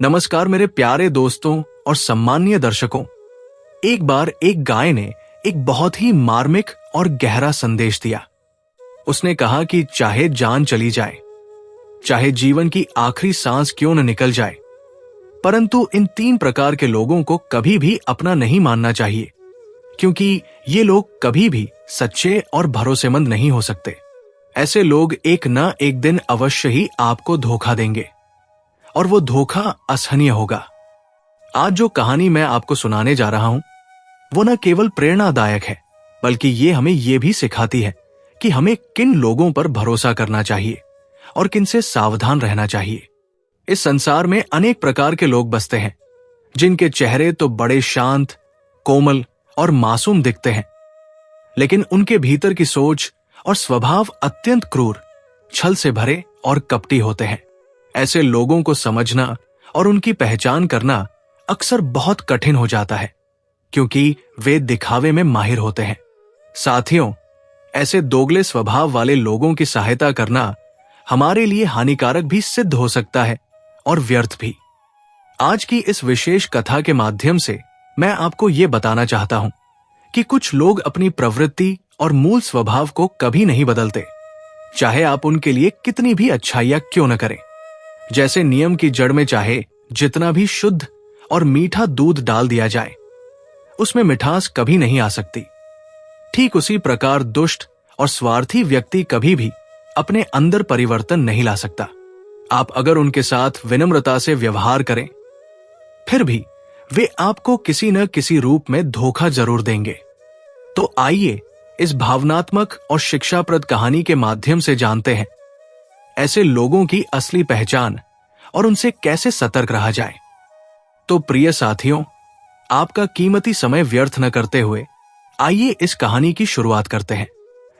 नमस्कार मेरे प्यारे दोस्तों और सम्माननीय दर्शकों। एक बार एक गाय ने एक बहुत ही मार्मिक और गहरा संदेश दिया। उसने कहा कि चाहे जान चली जाए, चाहे जीवन की आखिरी सांस क्यों न निकल जाए, परंतु इन 3 प्रकार के लोगों को कभी भी अपना नहीं मानना चाहिए, क्योंकि ये लोग कभी भी सच्चे और भरोसेमंद नहीं हो सकते। ऐसे लोग एक न एक दिन अवश्य ही आपको धोखा देंगे और वो धोखा असहनीय होगा। आज जो कहानी मैं आपको सुनाने जा रहा हूं, वो न केवल प्रेरणादायक है, बल्कि ये हमें ये भी सिखाती है कि हमें किन लोगों पर भरोसा करना चाहिए और किन से सावधान रहना चाहिए। इस संसार में अनेक प्रकार के लोग बसते हैं, जिनके चेहरे तो बड़े शांत, कोमल और मासूम दिखते हैं, लेकिन उनके भीतर की सोच और स्वभाव अत्यंत क्रूर, छल से भरे और कपटी होते हैं। ऐसे लोगों को समझना और उनकी पहचान करना अक्सर बहुत कठिन हो जाता है, क्योंकि वे दिखावे में माहिर होते हैं। साथियों, ऐसे दोगले स्वभाव वाले लोगों की सहायता करना हमारे लिए हानिकारक भी सिद्ध हो सकता है और व्यर्थ भी। आज की इस विशेष कथा के माध्यम से मैं आपको ये बताना चाहता हूं कि कुछ लोग अपनी प्रवृत्ति और मूल स्वभाव को कभी नहीं बदलते, चाहे आप उनके लिए कितनी भी अच्छाइयां क्यों न करें। जैसे नियम की जड़ में चाहे जितना भी शुद्ध और मीठा दूध डाल दिया जाए, उसमें मिठास कभी नहीं आ सकती। ठीक उसी प्रकार दुष्ट और स्वार्थी व्यक्ति कभी भी अपने अंदर परिवर्तन नहीं ला सकता। आप अगर उनके साथ विनम्रता से व्यवहार करें, फिर भी वे आपको किसी न किसी रूप में धोखा जरूर देंगे। तो आइए इस भावनात्मक और शिक्षाप्रद कहानी के माध्यम से जानते हैं ऐसे लोगों की असली पहचान और उनसे कैसे सतर्क रहा जाए। तो प्रिय साथियों, आपका कीमती समय व्यर्थ न करते हुए आइए इस कहानी की शुरुआत करते हैं।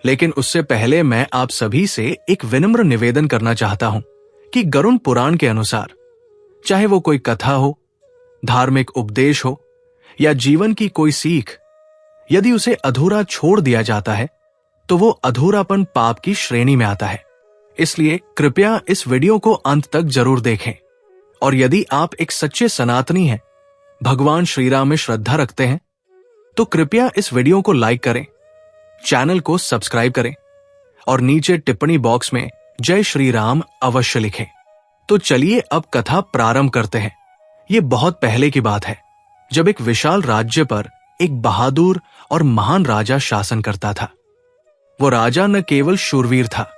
लेकिन उससे पहले मैं आप सभी से एक विनम्र निवेदन करना चाहता हूं कि गरुड़ पुराण के अनुसार, चाहे वो कोई कथा हो, धार्मिक उपदेश हो या जीवन की कोई सीख, यदि उसे अधूरा छोड़ दिया जाता है तो वो अधूरापन पाप की श्रेणी में आता है। इसलिए कृपया इस वीडियो को अंत तक जरूर देखें। और यदि आप एक सच्चे सनातनी हैं, भगवान श्री राम में श्रद्धा रखते हैं, तो कृपया इस वीडियो को लाइक करें, चैनल को सब्सक्राइब करें और नीचे टिप्पणी बॉक्स में जय श्री राम अवश्य लिखें। तो चलिए अब कथा प्रारंभ करते हैं। ये बहुत पहले की बात है, जब एक विशाल राज्य पर एक बहादुर और महान राजा शासन करता था। वो राजा न केवल शूरवीर था,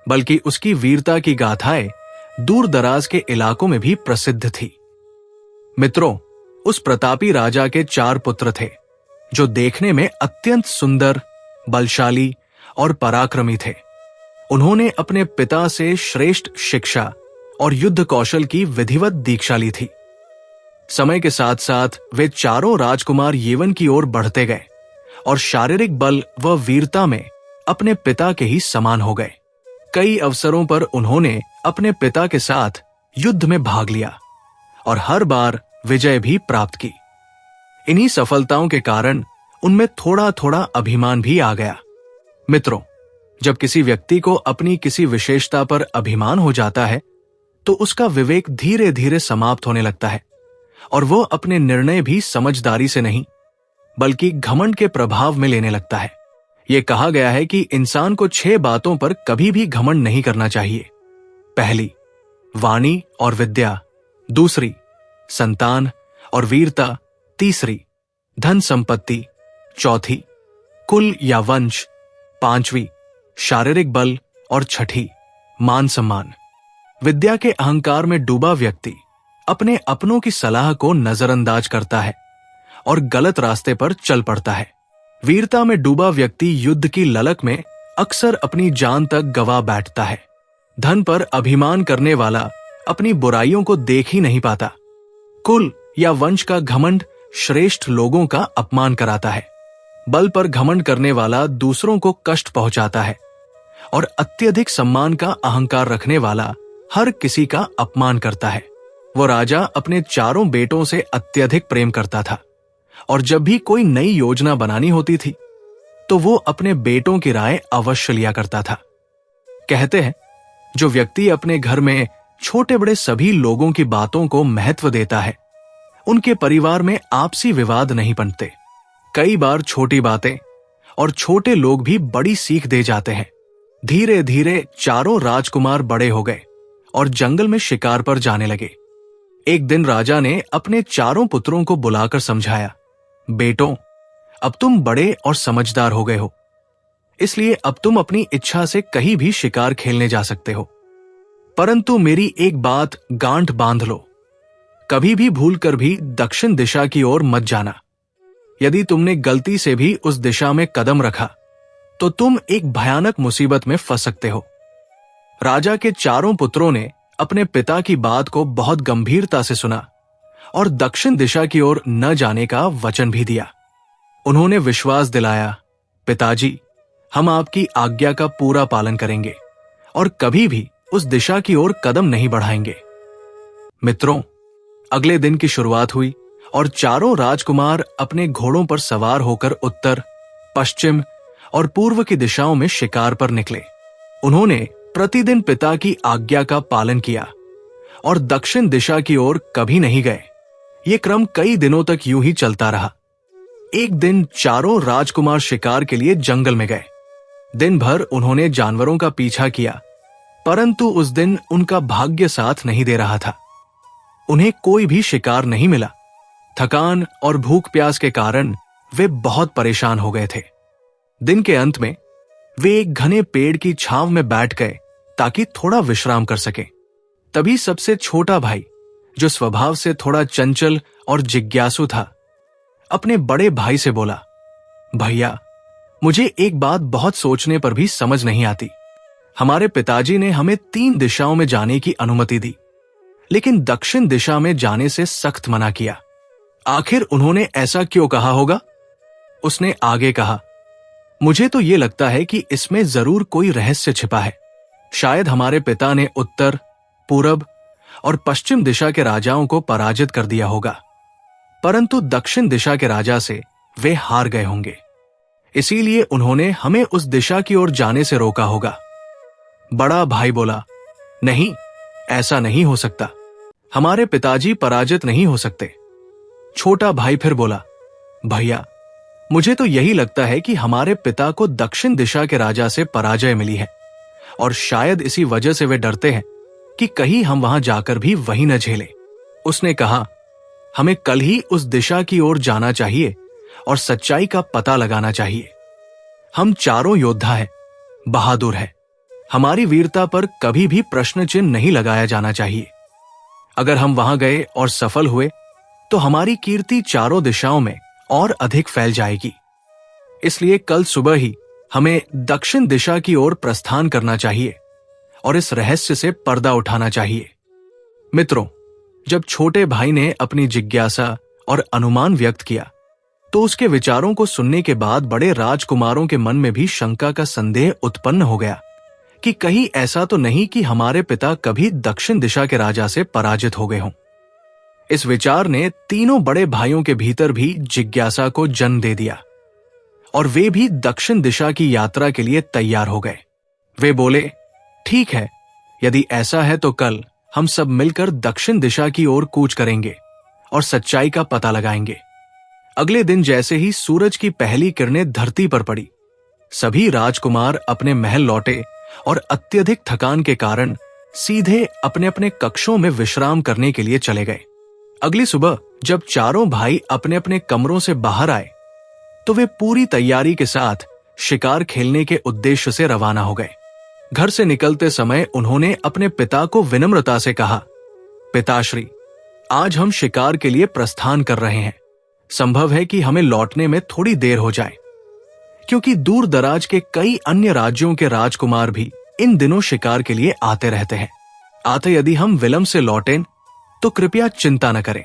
बल्कि उसकी वीरता की गाथाएं दूर दराज के इलाकों में भी प्रसिद्ध थी। मित्रों, उस प्रतापी राजा के 4 पुत्र थे, जो देखने में अत्यंत सुंदर, बलशाली और पराक्रमी थे। उन्होंने अपने पिता से श्रेष्ठ शिक्षा और युद्ध कौशल की विधिवत दीक्षा ली थी। समय के साथ साथ वे चारों राजकुमार यौवन की ओर बढ़ते गए और शारीरिक बल व वीरता में अपने पिता के ही समान हो गए। कई अवसरों पर उन्होंने अपने पिता के साथ युद्ध में भाग लिया और हर बार विजय भी प्राप्त की। इन्हीं सफलताओं के कारण उनमें थोड़ा थोड़ा अभिमान भी आ गया। मित्रों, जब किसी व्यक्ति को अपनी किसी विशेषता पर अभिमान हो जाता है, तो उसका विवेक धीरे धीरे समाप्त होने लगता है और वो अपने निर्णय भी समझदारी से नहीं, बल्कि घमंड के प्रभाव में लेने लगता है। ये कहा गया है कि इंसान को 6 बातों पर कभी भी घमंड नहीं करना चाहिए। पहली, वाणी और विद्या। दूसरी, संतान और वीरता। तीसरी, धन संपत्ति। चौथी, कुल या वंश। 5वीं, शारीरिक बल। और छठी, मान सम्मान। विद्या के अहंकार में डूबा व्यक्ति अपने अपनों की सलाह को नजरअंदाज करता है और गलत रास्ते पर चल पड़ता है। वीरता में डूबा व्यक्ति युद्ध की ललक में अक्सर अपनी जान तक गवा बैठता है। धन पर अभिमान करने वाला अपनी बुराइयों को देख ही नहीं पाता। कुल या वंश का घमंड श्रेष्ठ लोगों का अपमान कराता है। बल पर घमंड करने वाला दूसरों को कष्ट पहुंचाता है और अत्यधिक सम्मान का अहंकार रखने वाला हर किसी का अपमान करता है। वो राजा अपने चारों बेटों से अत्यधिक प्रेम करता था और जब भी कोई नई योजना बनानी होती थी, तो वो अपने बेटों की राय अवश्य लिया करता था। कहते हैं, जो व्यक्ति अपने घर में छोटे बड़े सभी लोगों की बातों को महत्व देता है। उनके परिवार में आपसी विवाद नहीं बनते। कई बार छोटी बातें और छोटे लोग भी बड़ी सीख दे जाते हैं। धीरे धीरे चारों राजकुमार बड़े हो गए और जंगल में शिकार पर जाने लगे। एक दिन राजा ने अपने चारों पुत्रों को बुलाकर समझाया, बेटों, अब तुम बड़े और समझदार हो गए हो, इसलिए अब तुम अपनी इच्छा से कहीं भी शिकार खेलने जा सकते हो। परंतु मेरी एक बात गांठ बांध लो, कभी भी भूल कर भी दक्षिण दिशा की ओर मत जाना। यदि तुमने गलती से भी उस दिशा में कदम रखा तो तुम एक भयानक मुसीबत में फंस सकते हो। राजा के चारों पुत्रों ने अपने पिता की बात को बहुत गंभीरता से सुना और दक्षिण दिशा की ओर न जाने का वचन भी दिया। उन्होंने विश्वास दिलाया, पिताजी, हम आपकी आज्ञा का पूरा पालन करेंगे और कभी भी उस दिशा की ओर कदम नहीं बढ़ाएंगे। मित्रों, अगले दिन की शुरुआत हुई और चारों राजकुमार अपने घोड़ों पर सवार होकर उत्तर, पश्चिम और पूर्व की दिशाओं में शिकार पर निकले। उन्होंने प्रतिदिन पिता की आज्ञा का पालन किया और दक्षिण दिशा की ओर कभी नहीं गए। ये क्रम कई दिनों तक यूं ही चलता रहा। एक दिन चारों राजकुमार शिकार के लिए जंगल में गए। दिन भर उन्होंने जानवरों का पीछा किया, परंतु उस दिन उनका भाग्य साथ नहीं दे रहा था। उन्हें कोई भी शिकार नहीं मिला। थकान और भूख प्यास के कारण वे बहुत परेशान हो गए थे। दिन के अंत में वे एक घने पेड़ की छांव में बैठ गए ताकि थोड़ा विश्राम कर सकें। तभी सबसे छोटा भाई, जो स्वभाव से थोड़ा चंचल और जिज्ञासु था, अपने बड़े भाई से बोला, भैया, मुझे एक बात बहुत सोचने पर भी समझ नहीं आती। हमारे पिताजी ने हमें 3 दिशाओं में जाने की अनुमति दी, लेकिन दक्षिण दिशा में जाने से सख्त मना किया। आखिर उन्होंने ऐसा क्यों कहा होगा? उसने आगे कहा, मुझे तो यह लगता है कि इसमें जरूर कोई रहस्य छिपा है। शायद हमारे पिता ने उत्तर, पूरब और पश्चिम दिशा के राजाओं को पराजित कर दिया होगा, परंतु दक्षिण दिशा के राजा से वे हार गए होंगे। इसीलिए उन्होंने हमें उस दिशा की ओर जाने से रोका होगा। बड़ा भाई बोला, नहीं, ऐसा नहीं हो सकता। हमारे पिताजी पराजित नहीं हो सकते। छोटा भाई फिर बोला, भैया, मुझे तो यही लगता है कि हमारे पिता को दक्षिण दिशा के राजा से पराजय मिली है और शायद इसी वजह से वे डरते हैं कि कहीं हम वहां जाकर भी वही न झेलें। उसने कहा, हमें कल ही उस दिशा की ओर जाना चाहिए और सच्चाई का पता लगाना चाहिए। हम चारों योद्धा हैं, बहादुर हैं। हमारी वीरता पर कभी भी प्रश्न चिन्ह नहीं लगाया जाना चाहिए। अगर हम वहां गए और सफल हुए तो हमारी कीर्ति चारों दिशाओं में और अधिक फैल जाएगी। इसलिए कल सुबह ही हमें दक्षिण दिशा की ओर प्रस्थान करना चाहिए और इस रहस्य से पर्दा उठाना चाहिए। मित्रों, जब छोटे भाई ने अपनी जिज्ञासा और अनुमान व्यक्त किया तो उसके विचारों को सुनने के बाद बड़े राजकुमारों के मन में भी शंका का संदेह उत्पन्न हो गया कि कहीं ऐसा तो नहीं कि हमारे पिता कभी दक्षिण दिशा के राजा से पराजित हो गए हों। इस विचार ने तीनों बड़े भाइयों के भीतर भी जिज्ञासा को जन्म दे दिया और वे भी दक्षिण दिशा की यात्रा के लिए तैयार हो गए। वे बोले, ठीक है, यदि ऐसा है तो कल हम सब मिलकर दक्षिण दिशा की ओर कूच करेंगे और सच्चाई का पता लगाएंगे। अगले दिन जैसे ही सूरज की पहली किरणें धरती पर पड़ी, सभी राजकुमार अपने महल लौटे और अत्यधिक थकान के कारण सीधे अपने अपने कक्षों में विश्राम करने के लिए चले गए। अगली सुबह जब चारों भाई अपने अपने कमरों से बाहर आए तो वे पूरी तैयारी के साथ शिकार खेलने के उद्देश्य से रवाना हो गए। घर से निकलते समय उन्होंने अपने पिता को विनम्रता से कहा, पिताश्री, आज हम शिकार के लिए प्रस्थान कर रहे हैं। संभव है कि हमें लौटने में थोड़ी देर हो जाए, क्योंकि दूर दराज के कई अन्य राज्यों के राजकुमार भी इन दिनों शिकार के लिए आते रहते हैं। आते यदि हम विलंब से लौटें तो कृपया चिंता न करें।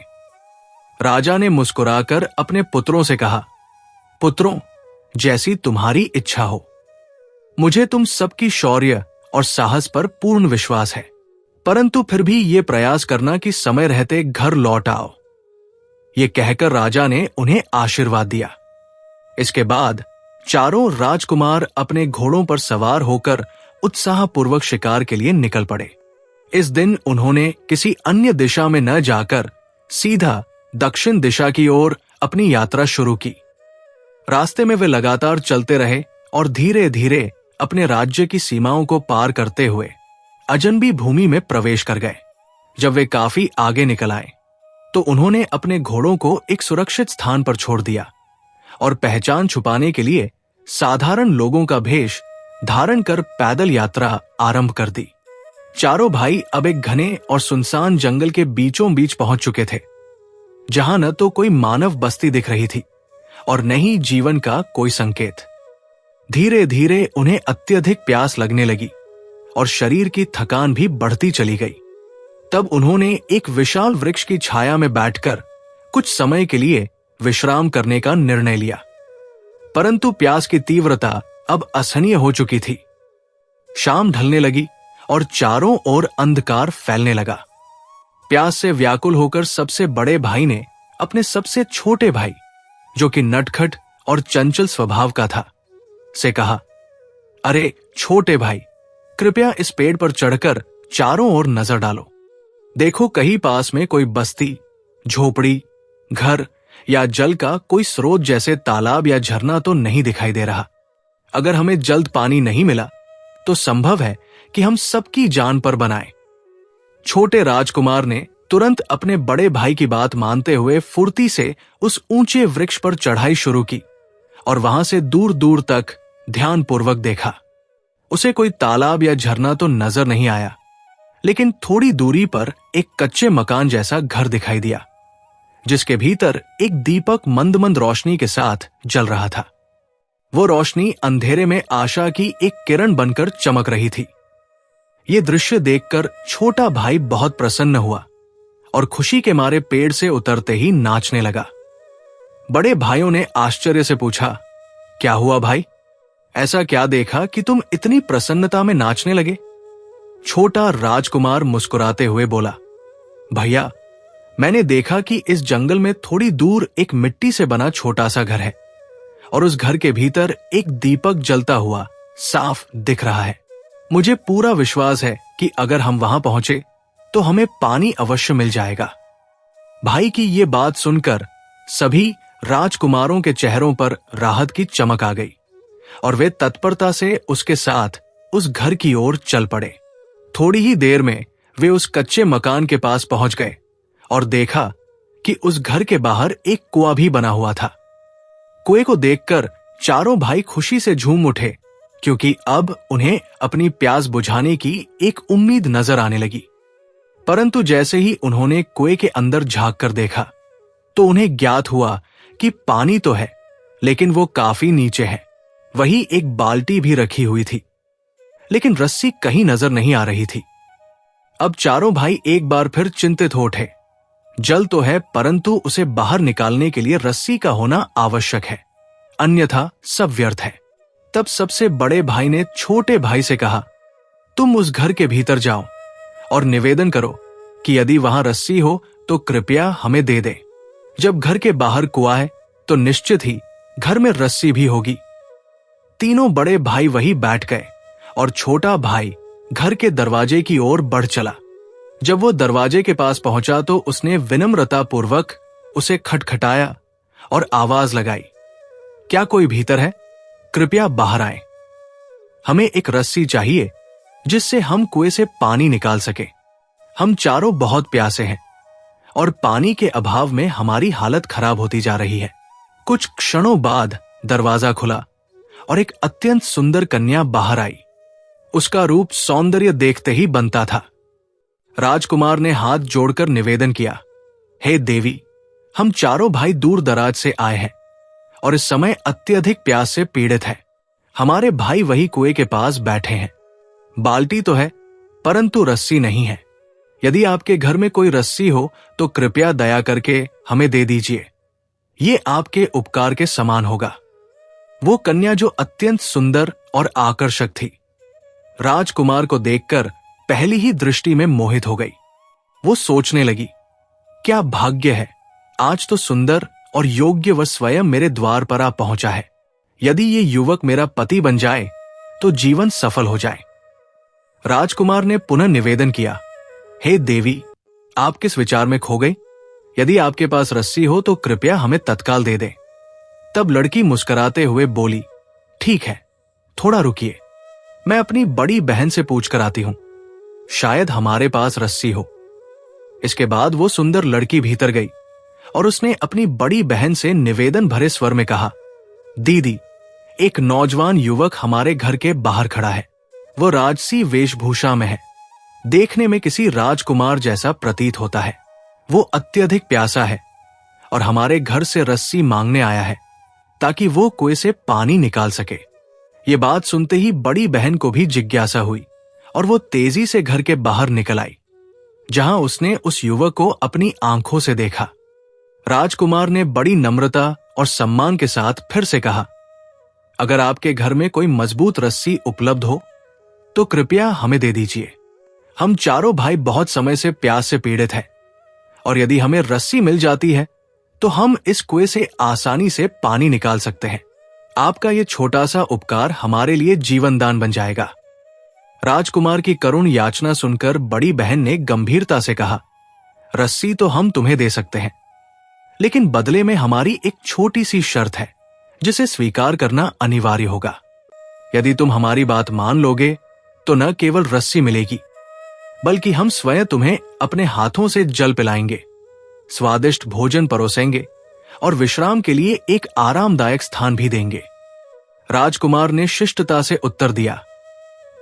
राजा ने मुस्कुराकर अपने पुत्रों से कहा, पुत्रों, जैसी तुम्हारी इच्छा हो। मुझे तुम सबकी शौर्य और साहस पर पूर्ण विश्वास है, परंतु फिर भी ये प्रयास करना कि समय रहते घर लौट आओ। ये कहकर राजा ने उन्हें आशीर्वाद दिया। इसके बाद चारों राजकुमार अपने घोड़ों पर सवार होकर उत्साहपूर्वक शिकार के लिए निकल पड़े। इस दिन उन्होंने किसी अन्य दिशा में न जाकर सीधा दक्षिण दिशा की ओर अपनी यात्रा शुरू की। रास्ते में वे लगातार चलते रहे और धीरे धीरे अपने राज्य की सीमाओं को पार करते हुए अजनबी भूमि में प्रवेश कर गए। जब वे काफी आगे निकल आए तो उन्होंने अपने घोड़ों को एक सुरक्षित स्थान पर छोड़ दिया और पहचान छुपाने के लिए साधारण लोगों का भेष धारण कर पैदल यात्रा आरंभ कर दी। चारों भाई अब एक घने और सुनसान जंगल के बीचों बीच पहुंच चुके थे, जहां न तो कोई मानव बस्ती दिख रही थी और न ही जीवन का कोई संकेत। धीरे धीरे उन्हें अत्यधिक प्यास लगने लगी और शरीर की थकान भी बढ़ती चली गई। तब उन्होंने एक विशाल वृक्ष की छाया में बैठकर कुछ समय के लिए विश्राम करने का निर्णय लिया, परंतु प्यास की तीव्रता अब असहनीय हो चुकी थी। शाम ढलने लगी और चारों ओर अंधकार फैलने लगा। प्यास से व्याकुल होकर सबसे बड़े भाई ने अपने सबसे छोटे भाई, जो कि नटखट और चंचल स्वभाव का था, से कहा, अरे छोटे भाई, कृपया इस पेड़ पर चढ़कर चारों ओर नजर डालो। देखो कहीं पास में कोई बस्ती, झोपड़ी, घर या जल का कोई स्रोत जैसे तालाब या झरना तो नहीं दिखाई दे रहा। अगर हमें जल्द पानी नहीं मिला तो संभव है कि हम सबकी जान पर बनाए। छोटे राजकुमार ने तुरंत अपने बड़े भाई की बात मानते हुए फुर्ती से उस ऊंचे वृक्ष पर चढ़ाई शुरू की और वहां से दूर दूर तक ध्यानपूर्वक देखा। उसे कोई तालाब या झरना तो नजर नहीं आया, लेकिन थोड़ी दूरी पर एक कच्चे मकान जैसा घर दिखाई दिया, जिसके भीतर एक दीपक मंद मंद रोशनी के साथ जल रहा था। वो रोशनी अंधेरे में आशा की एक किरण बनकर चमक रही थी। ये दृश्य देखकर छोटा भाई बहुत प्रसन्न हुआ और खुशी के मारे पेड़ से उतरते ही नाचने लगा। बड़े भाइयों ने आश्चर्य से पूछा, क्या हुआ भाई? ऐसा क्या देखा कि तुम इतनी प्रसन्नता में नाचने लगे? छोटा राजकुमार मुस्कुराते हुए बोला, भैया, मैंने देखा कि इस जंगल में थोड़ी दूर एक मिट्टी से बना छोटा सा घर है और उस घर के भीतर एक दीपक जलता हुआ साफ दिख रहा है। मुझे पूरा विश्वास है कि अगर हम वहां पहुंचे तो हमें पानी अवश्य मिल जाएगा। भाई की ये बात सुनकर सभी राजकुमारों के चेहरों पर राहत की चमक आ गई और वे तत्परता से उसके साथ उस घर की ओर चल पड़े। थोड़ी ही देर में वे उस कच्चे मकान के पास पहुंच गए और देखा कि उस घर के बाहर एक कुआं भी बना हुआ था। कुएं को देखकर चारों भाई खुशी से झूम उठे, क्योंकि अब उन्हें अपनी प्यास बुझाने की एक उम्मीद नजर आने लगी। परंतु जैसे ही उन्होंने कुएं के अंदर झांक कर देखा तो उन्हें ज्ञात हुआ कि पानी तो है, लेकिन वो काफी नीचे है। वहीं एक बाल्टी भी रखी हुई थी, लेकिन रस्सी कहीं नजर नहीं आ रही थी। अब चारों भाई एक बार फिर चिंतित हो उठे। जल तो है, परंतु उसे बाहर निकालने के लिए रस्सी का होना आवश्यक है, अन्यथा सब व्यर्थ है। तब सबसे बड़े भाई ने छोटे भाई से कहा, तुम उस घर के भीतर जाओ और निवेदन करो कि यदि वहां रस्सी हो तो कृपया हमें दे दे। जब घर के बाहर कुआं है तो निश्चित ही घर में रस्सी भी होगी। तीनों बड़े भाई वहीं बैठ गए और छोटा भाई घर के दरवाजे की ओर बढ़ चला। जब वो दरवाजे के पास पहुंचा तो उसने विनम्रता पूर्वक उसे खटखटाया और आवाज लगाई, क्या कोई भीतर है? कृपया बाहर आए। हमें एक रस्सी चाहिए जिससे हम कुएं से पानी निकाल सके। हम चारों बहुत प्यासे हैं और पानी के अभाव में हमारी हालत खराब होती जा रही है। कुछ क्षणों बाद दरवाजा खुला और एक अत्यंत सुंदर कन्या बाहर आई। उसका रूप सौंदर्य देखते ही बनता था। राजकुमार ने हाथ जोड़कर निवेदन किया, हे देवी, हम चारों भाई दूर दराज से आए हैं और इस समय अत्यधिक प्यास से पीड़ित हैं। हमारे भाई वही कुएं के पास बैठे हैं। बाल्टी तो है, परंतु रस्सी नहीं है। यदि आपके घर में कोई रस्सी हो तो कृपया दया करके हमें दे दीजिए। ये आपके उपकार के समान होगा। वो कन्या, जो अत्यंत सुंदर और आकर्षक थी, राजकुमार को देखकर पहली ही दृष्टि में मोहित हो गई। वो सोचने लगी, क्या भाग्य है, आज तो सुंदर और योग्य वह स्वयं मेरे द्वार पर आ पहुंचा है। यदि ये युवक मेरा पति बन जाए तो जीवन सफल हो जाए। राजकुमार ने पुनः निवेदन किया, हे देवी, आप किस विचार में खो गई? यदि आपके पास रस्सी हो तो कृपया हमें तत्काल दे दें। तब लड़की मुस्कुराते हुए बोली, ठीक है, थोड़ा रुकिए, मैं अपनी बड़ी बहन से पूछ कर आती हूं, शायद हमारे पास रस्सी हो। इसके बाद वो सुंदर लड़की भीतर गई और उसने अपनी बड़ी बहन से निवेदन भरे स्वर में कहा, दीदी, एक नौजवान युवक हमारे घर के बाहर खड़ा है। वो राजसी वेशभूषा में है, देखने में किसी राजकुमार जैसा प्रतीत होता है। वो अत्यधिक प्यासा है और हमारे घर से रस्सी मांगने आया है ताकि वो कुएं से पानी निकाल सके। ये बात सुनते ही बड़ी बहन को भी जिज्ञासा हुई और वो तेजी से घर के बाहर निकल आई, जहां उसने उस युवक को अपनी आंखों से देखा। राजकुमार ने बड़ी नम्रता और सम्मान के साथ फिर से कहा, अगर आपके घर में कोई मजबूत रस्सी उपलब्ध हो तो कृपया हमें दे दीजिए। हम चारों भाई बहुत समय से प्यास से पीड़ित हैं और यदि हमें रस्सी मिल जाती है तो हम इस कुएं से आसानी से पानी निकाल सकते हैं। आपका यह छोटा सा उपकार हमारे लिए जीवन दान बन जाएगा। राजकुमार की करुण याचना सुनकर बड़ी बहन ने गंभीरता से कहा, रस्सी तो हम तुम्हें दे सकते हैं, लेकिन बदले में हमारी एक छोटी सी शर्त है जिसे स्वीकार करना अनिवार्य होगा। यदि तुम हमारी बात मान लोगे तो न केवल रस्सी मिलेगी, बल्कि हम स्वयं तुम्हें अपने हाथों से जल पिलाएंगे, स्वादिष्ट भोजन परोसेंगे और विश्राम के लिए एक आरामदायक स्थान भी देंगे। राजकुमार ने शिष्टता से उत्तर दिया,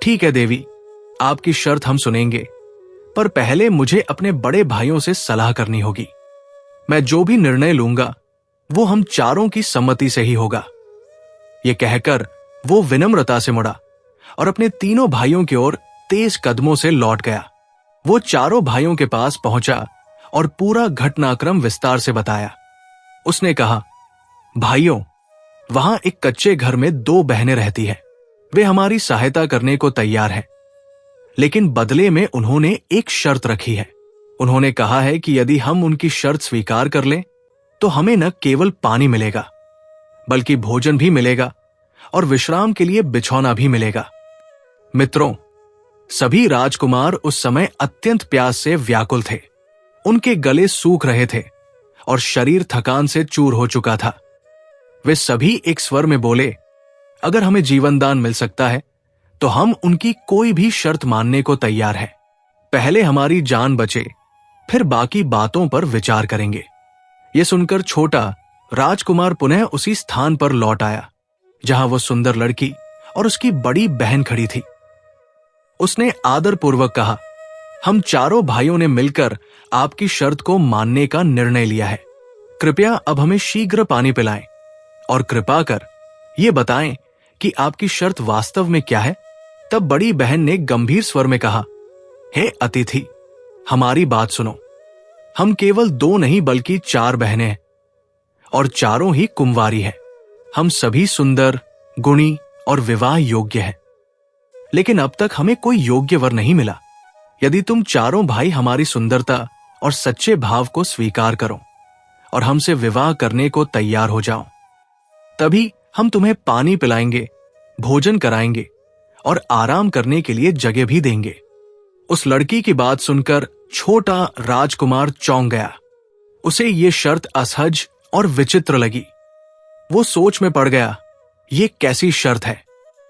ठीक है देवी, आपकी शर्त हम सुनेंगे, पर पहले मुझे अपने बड़े भाइयों से सलाह करनी होगी। मैं जो भी निर्णय लूंगा वो हम चारों की सम्मति से ही होगा। ये कहकर वो विनम्रता से मुड़ा और अपने तीनों भाइयों की ओर तेज कदमों से लौट गया। वो चारों भाइयों के पास पहुंचा और पूरा घटनाक्रम विस्तार से बताया। उसने कहा, भाइयों, वहां एक कच्चे घर में 2 बहनें रहती हैं। वे हमारी सहायता करने को तैयार हैं, लेकिन बदले में उन्होंने एक शर्त रखी है। उन्होंने कहा है कि यदि हम उनकी शर्त स्वीकार कर लें तो हमें न केवल पानी मिलेगा, बल्कि भोजन भी मिलेगा और विश्राम के लिए बिछौना भी मिलेगा। मित्रों, सभी राजकुमार उस समय अत्यंत प्यास से व्याकुल थे। उनके गले सूख रहे थे और शरीर थकान से चूर हो चुका था। वे सभी एक स्वर में बोले, अगर हमें जीवन दान मिल सकता है तो हम उनकी कोई भी शर्त मानने को तैयार हैं। पहले हमारी जान बचे, फिर बाकी बातों पर विचार करेंगे। यह सुनकर छोटा राजकुमार पुनः उसी स्थान पर लौट आया जहां वो सुंदर लड़की और उसकी बड़ी बहन खड़ी थी। उसने आदरपूर्वक कहा, हम चारों भाइयों ने मिलकर आपकी शर्त को मानने का निर्णय लिया है। कृपया अब हमें शीघ्र पानी पिलाएं और कृपा कर ये बताएं कि आपकी शर्त वास्तव में क्या है। तब बड़ी बहन ने गंभीर स्वर में कहा, हे अतिथि, हमारी बात सुनो। हम केवल 2 नहीं बल्कि 4 बहनें हैं और चारों ही कुंवारी हैं। हम सभी सुंदर, गुणी और विवाह योग्य हैं, लेकिन अब तक हमें कोई योग्य वर नहीं मिला। यदि तुम चारों भाई हमारी सुंदरता और सच्चे भाव को स्वीकार करो और हमसे विवाह करने को तैयार हो जाओ, तभी हम तुम्हें पानी पिलाएंगे, भोजन कराएंगे और आराम करने के लिए जगह भी देंगे। उस लड़की की बात सुनकर छोटा राजकुमार चौंक गया। उसे ये शर्त असहज और विचित्र लगी। वो सोच में पड़ गया, ये कैसी शर्त है?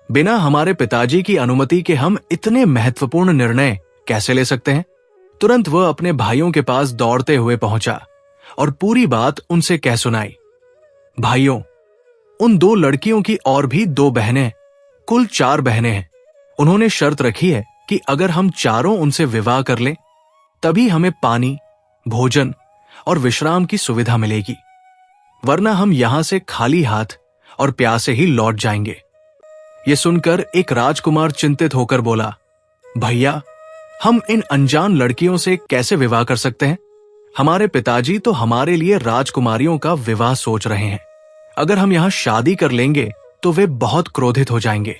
बिना हमारे पिताजी की अनुमति के हम इतने महत्वपूर्ण निर्णय कैसे ले सकते हैं? तुरंत वह अपने भाइयों के पास दौड़ते हुए पहुंचा और पूरी बात उनसे कह सुनाई। भाइयों, उन 2 लड़कियों की और भी 2 बहनें, कुल 4 बहनें हैं। उन्होंने शर्त रखी है कि अगर हम चारों उनसे विवाह कर लें तभी हमें पानी, भोजन और विश्राम की सुविधा मिलेगी, वरना हम यहां से खाली हाथ और प्यासे ही लौट जाएंगे। यह सुनकर एक राजकुमार चिंतित होकर बोला, भैया, हम इन अनजान लड़कियों से कैसे विवाह कर सकते हैं? हमारे पिताजी तो हमारे लिए राजकुमारियों का विवाह सोच रहे हैं। अगर हम यहां शादी कर लेंगे तो वे बहुत क्रोधित हो जाएंगे।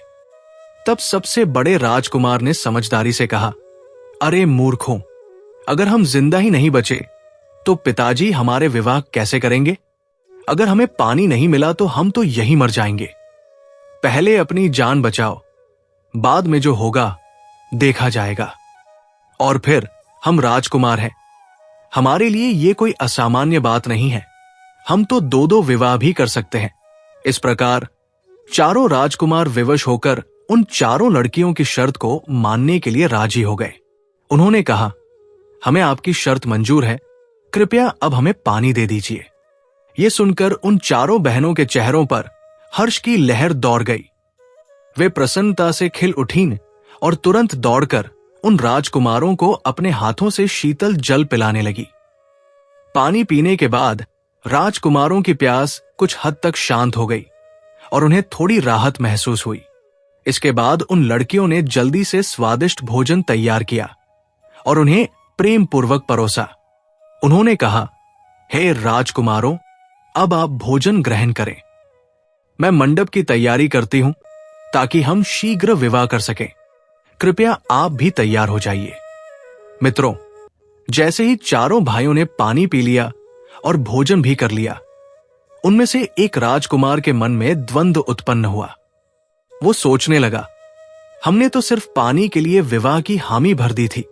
तब सबसे बड़े राजकुमार ने समझदारी से कहा, अरे मूर्खों, अगर हम जिंदा ही नहीं बचे तो पिताजी हमारे विवाह कैसे करेंगे? अगर हमें पानी नहीं मिला तो हम तो यहीं मर जाएंगे। पहले अपनी जान बचाओ, बाद में जो होगा देखा जाएगा। और फिर हम राजकुमार हैं। हमारे लिए ये कोई असामान्य बात नहीं है। हम तो दो दो विवाह भी कर सकते हैं। इस प्रकार चारों राजकुमार विवश होकर उन चारों लड़कियों की शर्त को मानने के लिए राजी हो गए। उन्होंने कहा, हमें आपकी शर्त मंजूर है, कृपया अब हमें पानी दे दीजिए। ये सुनकर उन चारों बहनों के चेहरों पर हर्ष की लहर दौड़ गई। वे प्रसन्नता से खिल उठीं और तुरंत दौड़कर उन राजकुमारों को अपने हाथों से शीतल जल पिलाने लगी। पानी पीने के बाद राजकुमारों की प्यास कुछ हद तक शांत हो गई और उन्हें थोड़ी राहत महसूस हुई। इसके बाद उन लड़कियों ने जल्दी से स्वादिष्ट भोजन तैयार किया और उन्हें प्रेम पूर्वक परोसा। उन्होंने कहा, हे राजकुमारों, अब आप भोजन ग्रहण करें। मैं मंडप की तैयारी करती हूं ताकि हम शीघ्र विवाह कर सकें। कृपया आप भी तैयार हो जाइए। मित्रों, जैसे ही चारों भाइयों ने पानी पी लिया और भोजन भी कर लिया, उनमें से एक राजकुमार के मन में द्वंद्व उत्पन्न हुआ। वो सोचने लगा, हमने तो सिर्फ पानी के लिए विवाह की हामी भर दी थी,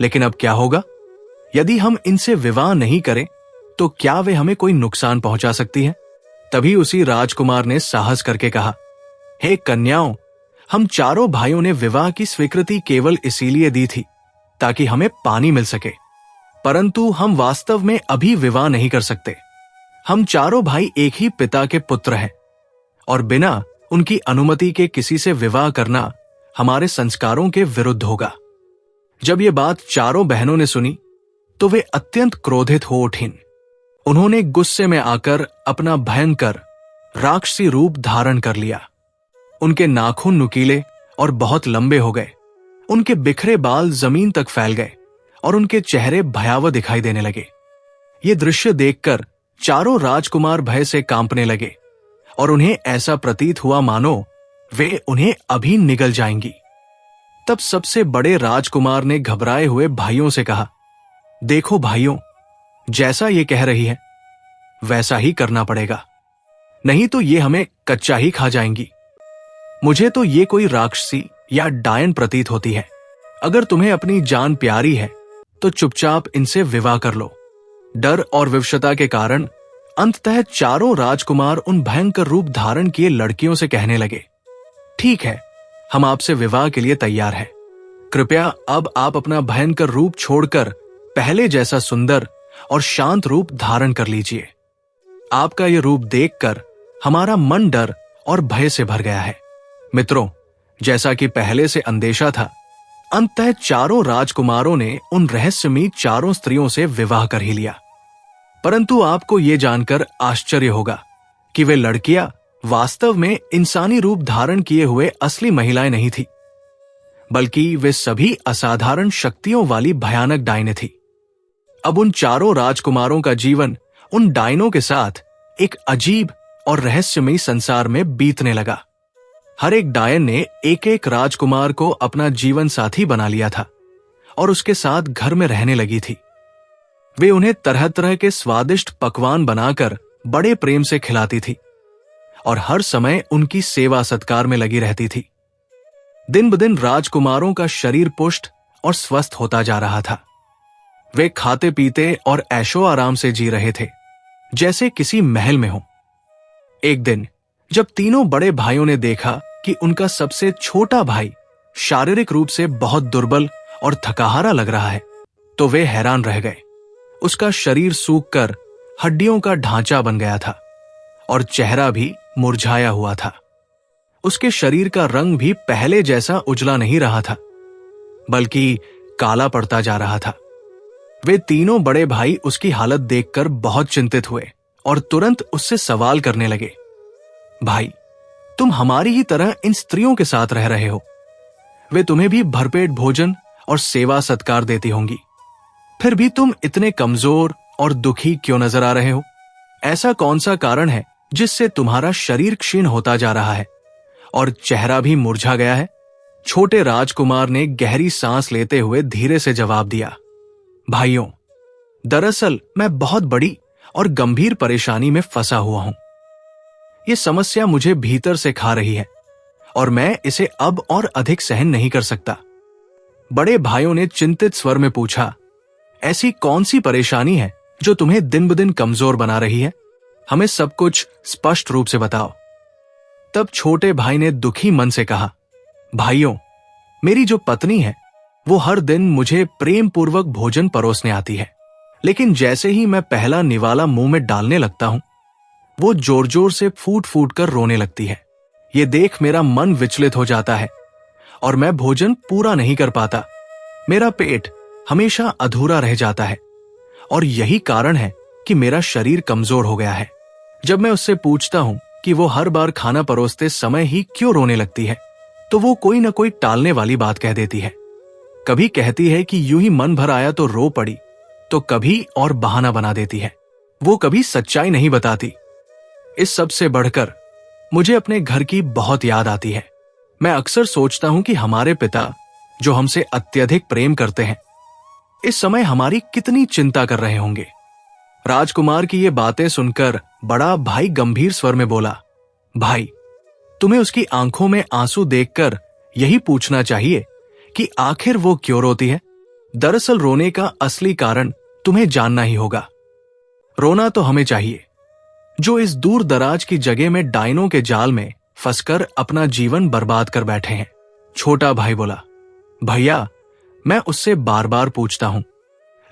लेकिन अब क्या होगा? यदि हम इनसे विवाह नहीं करें तो क्या वे हमें कोई नुकसान पहुंचा सकती हैं? तभी उसी राजकुमार ने साहस करके कहा, हे कन्याओं, हम चारों भाइयों ने विवाह की स्वीकृति केवल इसीलिए दी थी ताकि हमें पानी मिल सके, परंतु हम वास्तव में अभी विवाह नहीं कर सकते। हम चारों भाई एक ही पिता के पुत्र हैं और बिना उनकी अनुमति के किसी से विवाह करना हमारे संस्कारों के विरुद्ध होगा। जब ये बात चारों बहनों ने सुनी तो वे अत्यंत क्रोधित हो उठीं। उन्होंने गुस्से में आकर अपना भयंकर राक्षसी रूप धारण कर लिया। उनके नाखून नुकीले और बहुत लंबे हो गए। उनके बिखरे बाल जमीन तक फैल गए और उनके चेहरे भयावह दिखाई देने लगे। ये दृश्य देखकर चारों राजकुमार भय से कांपने लगे और उन्हें ऐसा प्रतीत हुआ मानो वे उन्हें अभी निगल जाएंगी। तब सबसे बड़े राजकुमार ने घबराए हुए भाइयों से कहा, देखो भाइयों, जैसा ये कह रही है वैसा ही करना पड़ेगा, नहीं तो ये हमें कच्चा ही खा जाएंगी। मुझे तो ये कोई राक्षसी या डायन प्रतीत होती है। अगर तुम्हें अपनी जान प्यारी है तो चुपचाप इनसे विवाह कर लो। डर और विवशता के कारण अंततः चारों राजकुमार उन भयंकर रूप धारण किए लड़कियों से कहने लगे, ठीक है, हम आपसे विवाह के लिए तैयार हैं। कृपया अब आप अपना भयंकर रूप छोड़कर पहले जैसा सुंदर और शांत रूप धारण कर लीजिए। आपका यह रूप देखकर हमारा मन डर और भय से भर गया है। मित्रों, जैसा कि पहले से अंदेशा था, अंततः चारों राजकुमारों ने उन रहस्यमयी चारों स्त्रियों से विवाह कर ही लिया। परंतु आपको यह जानकर आश्चर्य होगा कि वे लड़कियां वास्तव में इंसानी रूप धारण किए हुए असली महिलाएं नहीं थी, बल्कि वे सभी असाधारण शक्तियों वाली भयानक डायनें थी। अब उन चारों राजकुमारों का जीवन उन डायनों के साथ एक अजीब और रहस्यमयी संसार में बीतने लगा। हर एक डायन ने एक एक राजकुमार को अपना जीवन साथी बना लिया था और उसके साथ घर में रहने लगी थी। वे उन्हें तरह तरह के स्वादिष्ट पकवान बनाकर बड़े प्रेम से खिलाती थी और हर समय उनकी सेवा सत्कार में लगी रहती थी। दिन ब दिन राजकुमारों का शरीर पुष्ट और स्वस्थ होता जा रहा था। वे खाते पीते और ऐशो आराम से जी रहे थे, जैसे किसी महल में हो। एक दिन जब तीनों बड़े भाइयों ने देखा कि उनका सबसे छोटा भाई शारीरिक रूप से बहुत दुर्बल और थकाहारा लग रहा है, तो वे हैरान रह गए। उसका शरीर सूखकर हड्डियों का ढांचा बन गया था और चेहरा भी मुरझाया हुआ था। उसके शरीर का रंग भी पहले जैसा उजला नहीं रहा था, बल्कि काला पड़ता जा रहा था। वे तीनों बड़े भाई उसकी हालत देखकर बहुत चिंतित हुए और तुरंत उससे सवाल करने लगे, भाई, तुम हमारी ही तरह इन स्त्रियों के साथ रह रहे हो। वे तुम्हें भी भरपेट भोजन और सेवा सत्कार देती होंगी, फिर भी तुम इतने कमजोर और दुखी क्यों नजर आ रहे हो? ऐसा कौन सा कारण है जिससे तुम्हारा शरीर क्षीण होता जा रहा है और चेहरा भी मुरझा गया है? छोटे राजकुमार ने गहरी सांस लेते हुए धीरे से जवाब दिया, भाइयों, दरअसल मैं बहुत बड़ी और गंभीर परेशानी में फंसा हुआ हूं। यह समस्या मुझे भीतर से खा रही है और मैं इसे अब और अधिक सहन नहीं कर सकता। बड़े भाइयों ने चिंतित स्वर में पूछा, ऐसी कौन सी परेशानी है जो तुम्हें दिन ब दिन कमजोर बना रही है? हमें सब कुछ स्पष्ट रूप से बताओ। तब छोटे भाई ने दुखी मन से कहा, भाइयों, मेरी जो पत्नी है वो हर दिन मुझे प्रेम पूर्वक भोजन परोसने आती है, लेकिन जैसे ही मैं पहला निवाला मुंह में डालने लगता हूं, वो जोर जोर से फूट फूट कर रोने लगती है। ये देख मेरा मन विचलित हो जाता है और मैं भोजन पूरा नहीं कर पाता। मेरा पेट हमेशा अधूरा रह जाता है और यही कारण है कि मेरा शरीर कमजोर हो गया है। जब मैं उससे पूछता हूं कि वो हर बार खाना परोसते समय ही क्यों रोने लगती है, तो वो कोई ना कोई टालने वाली बात कह देती है। कभी कहती है कि यूं ही मन भर आया तो रो पड़ी, तो कभी और बहाना बना देती है। वो कभी सच्चाई नहीं बताती। इस सब से बढ़कर मुझे अपने घर की बहुत याद आती है। मैं अक्सर सोचता हूं कि हमारे पिता, जो हमसे अत्यधिक प्रेम करते हैं, इस समय हमारी कितनी चिंता कर रहे होंगे। राजकुमार की ये बातें सुनकर बड़ा भाई गंभीर स्वर में बोला, भाई, तुम्हें उसकी आंखों में आंसू देखकर यही पूछना चाहिए कि आखिर वो क्यों रोती है। दरअसल रोने का असली कारण तुम्हें जानना ही होगा। रोना तो हमें चाहिए, जो इस दूर दराज की जगह में डायनों के जाल में फंसकर अपना जीवन बर्बाद कर बैठे हैं। छोटा भाई बोला, भैया, मैं उससे बार बार पूछता हूं,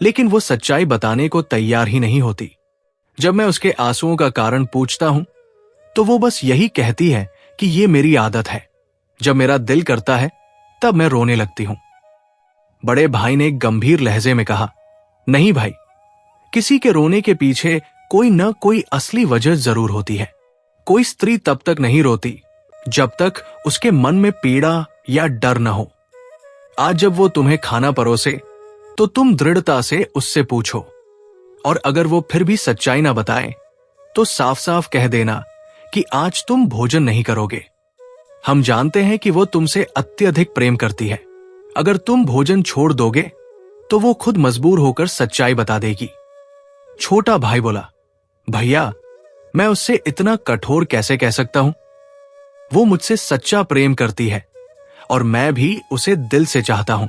लेकिन वो सच्चाई बताने को तैयार ही नहीं होती। जब मैं उसके आंसुओं का कारण पूछता हूं, तो वो बस यही कहती है कि ये मेरी आदत है। जब मेरा दिल करता है तब मैं रोने लगती हूं। बड़े भाई ने गंभीर लहजे में कहा, नहीं भाई, किसी के रोने के पीछे कोई न कोई असली वजह जरूर होती है। कोई स्त्री तब तक नहीं रोती जब तक उसके मन में पीड़ा या डर न हो। आज जब वो तुम्हें खाना परोसे तो तुम दृढ़ता से उससे पूछो, और अगर वो फिर भी सच्चाई ना बताए तो साफ साफ कह देना कि आज तुम भोजन नहीं करोगे। हम जानते हैं कि वो तुमसे अत्यधिक प्रेम करती है। अगर तुम भोजन छोड़ दोगे तो वो खुद मजबूर होकर सच्चाई बता देगी। छोटा भाई बोला, भैया, मैं उससे इतना कठोर कैसे कह सकता हूं? वो मुझसे सच्चा प्रेम करती है और मैं भी उसे दिल से चाहता हूं।